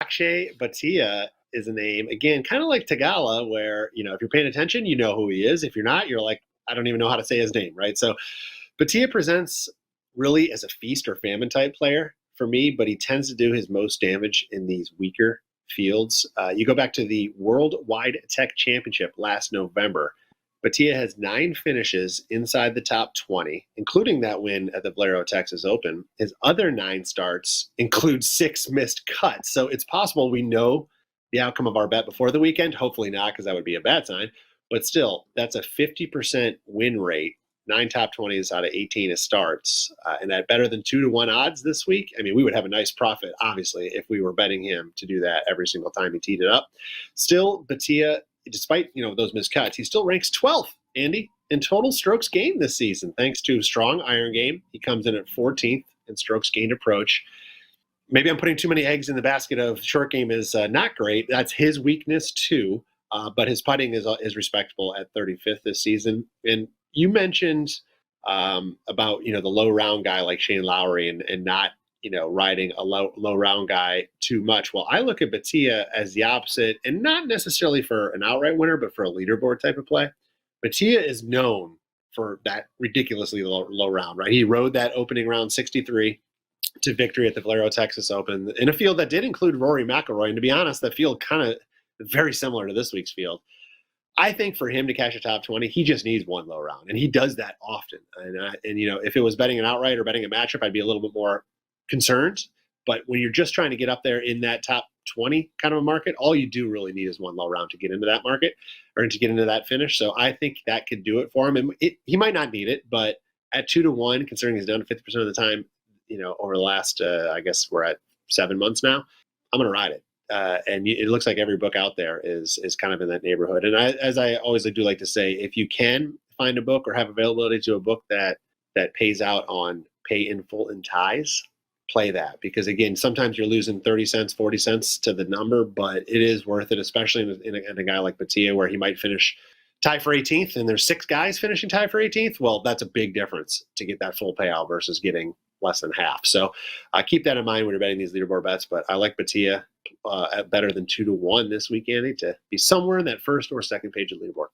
Akshay Bhatia is a name, again, kind of like Tagala, where, if you're paying attention, you know who he is. If you're not, you're like, I don't even know how to say his name, right? So Bhatia presents really as a feast or famine type player for me, but he tends to do his most damage in these weaker fields. You go back to the Worldwide Tech Championship last November. Bhatia has 9 finishes inside the top 20, including that win at the Valero Texas Open. His other 9 starts include 6 missed cuts. So it's possible we know the outcome of our bet before the weekend. Hopefully not, because that would be a bad sign. But still, that's a 50% win rate, 9 top 20s out of 18 as starts, and at better than 2-to-1 odds this week. I mean, we would have a nice profit, obviously, if we were betting him to do that every single time he teed it up. Still, Bhatia, despite those missed cuts, he still ranks 12th, Andy, in total strokes gained this season, thanks to strong iron game. He comes in at 14th in strokes gained approach. Maybe I'm putting too many eggs in the basket of short game is not great. That's his weakness too. But his putting is respectable at 35th this season. And you mentioned about the low round guy like Shane Lowry and not riding a low round guy too much. Well, I look at Bhatia as the opposite, and not necessarily for an outright winner, but for a leaderboard type of play. Bhatia is known for that ridiculously low round, right? He rode that opening round 63 to victory at the Valero Texas Open in a field that did include Rory McIlroy. And to be honest, that field kind of very similar to this week's field. I think for him to cash a top 20, he just needs one low round, and he does that often. And if it was betting an outright or betting a matchup, I'd be a little bit more concerned. But when you're just trying to get up there in that top 20 kind of a market, all you do really need is one low round to get into that market or to get into that finish. So I think that could do it for him. And he might not need it, but at 2-to-1, considering he's down to 50% of the time, over the last, I guess we're at 7 months now, I'm going to ride it. And it looks like every book out there is kind of in that neighborhood. And as I always do like to say, if you can find a book or have availability to a book that pays out on pay in full in ties, play that. Because again, sometimes you're losing 30 cents, 40 cents to the number, but it is worth it, especially in a guy like Bhatia, where he might finish tie for 18th and there's 6 guys finishing tie for 18th. Well, that's a big difference to get that full payout versus getting less than half. So keep that in mind when you're betting these leaderboard bets. But I like Bhatia at better than 2-to-1 this week, Andy, to be somewhere in that first or second page of leaderboard.